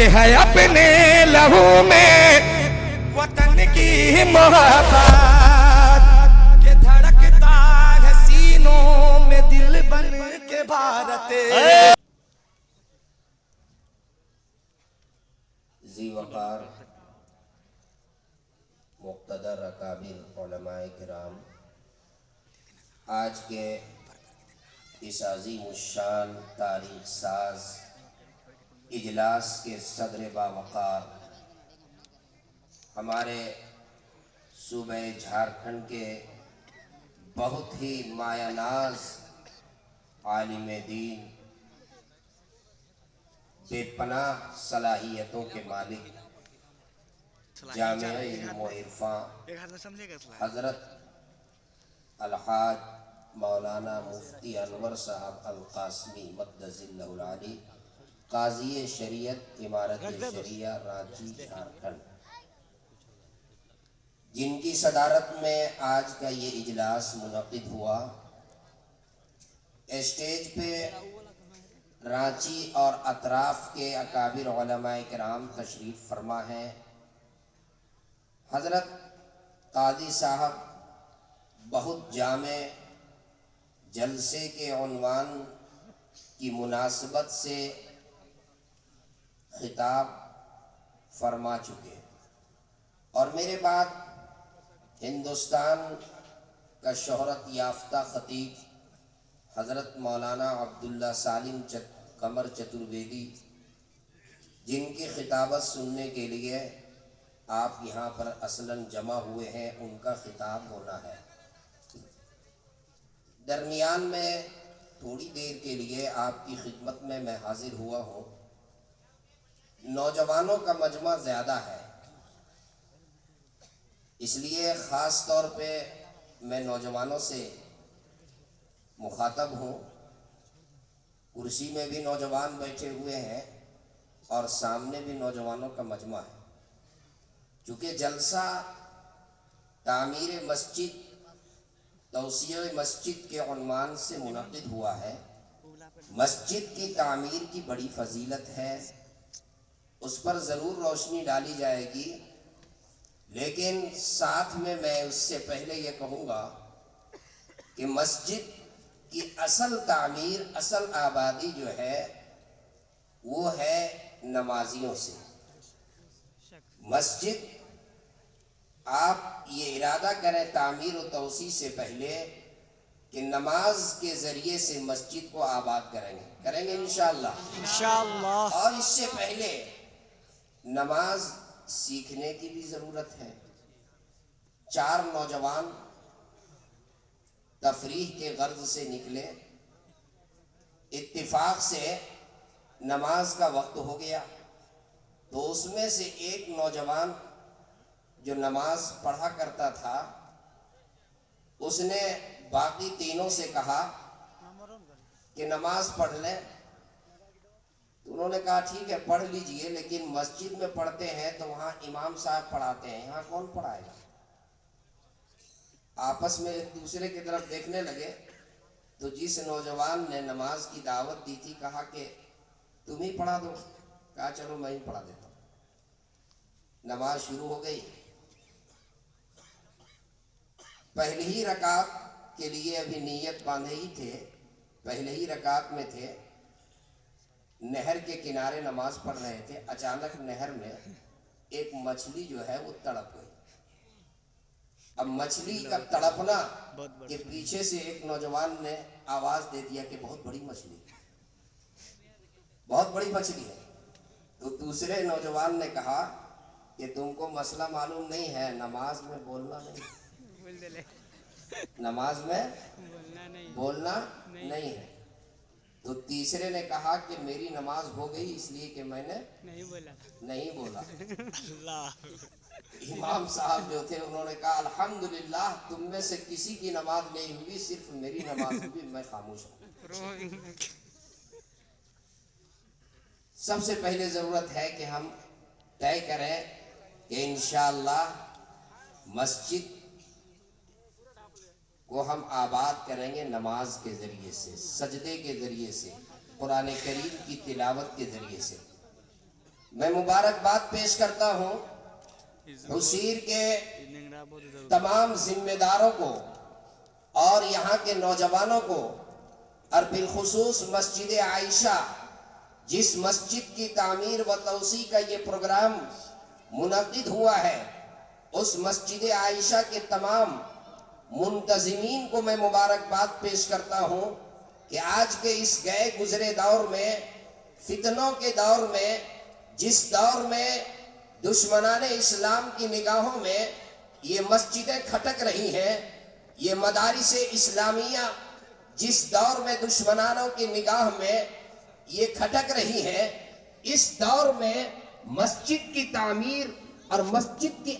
ये है अपने लहू में वतन की मोहब्बत के धड़कता है सीनों में दिल बन के भारत। ज़ी वक़ार मुक़्तदर अकाबिर उलमाए किराम, आज के इस अज़ीम शान तारीख़ साज इजलास के सदर बावक़ार हमारे सूबे झारखंड के बहुत ही मायानाज आलिम दीन, बेपनाह सलाहियतों के मालिक, जामिया इल्म व इरफान हज़रत अलहाज मौलाना मुफ्ती अनवर साहब अल-क़ासिमी मक़दसिल्लहुल आली, काज़ी शरीयत इमारत शरिया रांची झारखंड, जिनकी सदारत में आज का ये इजलास मुनक़िद हुआ। स्टेज पे रांची और अतराफ़ के अकाबिर उलमाए किराम तशरीफ़ फरमा हैं। हज़रत काज़ी साहब बहुत जामे जलसे के उन्वान की मुनासबत से खिताब फरमा चुके और मेरे बाद हिंदुस्तान का शोहरत याफ्ता खतीब हज़रत मौलाना अब्दुल्ला सालिम कमर चतुर्वेदी, जिनकी खिताबत सुनने के लिए आप यहाँ पर असलन जमा हुए हैं, उनका खिताब होना है। दरमियान में थोड़ी देर के लिए आपकी खिदमत में मैं हाजिर हुआ हूँ। नौजवानों का मजमा ज़्यादा है, इसलिए ख़ास तौर पे मैं नौजवानों से मुखातब हूँ। कुर्सी में भी नौजवान बैठे हुए हैं और सामने भी नौजवानों का मजमा है। चूँकि जलसा तामीर मस्जिद तौसीए मस्जिद के उन्वान से मुनक़िद हुआ है। मस्जिद की तामीर की बड़ी फजीलत है, उस पर ज़रूर रोशनी डाली जाएगी, लेकिन साथ में मैं उससे पहले ये कहूँगा कि मस्जिद की असल तामीर, असल आबादी जो है वो है नमाजियों से। मस्जिद आप ये इरादा करें तामीर और तौसी से पहले कि नमाज के ज़रिए से मस्जिद को आबाद करेंगे इंशाअल्लाह। और इससे पहले नमाज सीखने की भी ज़रूरत है। 4 नौजवान तफरीह के गर्ज से निकले, इत्तिफाक से नमाज का वक्त हो गया, तो उसमें से एक नौजवान जो नमाज पढ़ा करता था, उसने बाकी तीनों से कहा कि नमाज पढ़ लें। तो उन्होंने कहा ठीक है पढ़ लीजिए, लेकिन मस्जिद में पढ़ते हैं तो वहाँ इमाम साहब पढ़ाते हैं, यहाँ कौन पढ़ाएगा। आपस में एक दूसरे की तरफ देखने लगे, तो जिस नौजवान ने नमाज की दावत दी थी कहा कि तुम ही पढ़ा दो। कहा चलो मैं ही पढ़ा देता हूँ। नमाज शुरू हो गई। पहली ही रकात के लिए अभी नीयत बांधे ही थे, पहले ही रकात में थे, नहर के किनारे नमाज पढ़ रहे थे। अचानक नहर में एक मछली जो है वो तड़प गई। अब मछली का तड़पना के पीछे से एक नौजवान ने आवाज दे दिया कि बहुत बड़ी मछली, बहुत बड़ी मछली है। तो दूसरे नौजवान ने कहा कि तुमको मसला मालूम नहीं है, नमाज में बोलना नहीं, नमाज में बोलना नहीं है। तो तीसरे ने कहा कि मेरी नमाज हो गई इसलिए कि मैंने नहीं बोला। इमाम साहब जो थे उन्होंने कहा अल्हम्दुलिल्लाह, तुम में से किसी की नमाज नहीं हुई, सिर्फ मेरी नमाज हुई, मैं खामोश हूँ। सबसे पहले जरूरत है कि हम तय करें कि इंशाअल्लाह मस्जिद को हम आबाद करेंगे नमाज के जरिए से, सजदे के जरिए से, कुरान करीम की तिलावत के जरिए से। میں مبارکباد پیش کرتا ہوں حسیر کے تمام ذمہ داروں کو اور یہاں کے نوجوانوں کو، اور بالخصوص مسجد عائشہ، جس مسجد کی تعمیر و توسیع کا یہ پروگرام منعقد ہوا ہے، اس مسجد عائشہ کے تمام منتظمین کو میں مبارکباد پیش کرتا ہوں کہ آج کے اس گئے گزرے دور میں، فتنوں کے دور میں، جس دور میں دشمنان اسلام کی نگاہوں میں یہ مسجدیں کھٹک رہی ہیں، یہ مدارس اسلامیہ جس دور میں دشمنانوں کی نگاہ میں یہ کھٹک رہی ہیں، اس دور میں مسجد کی تعمیر اور مسجد کی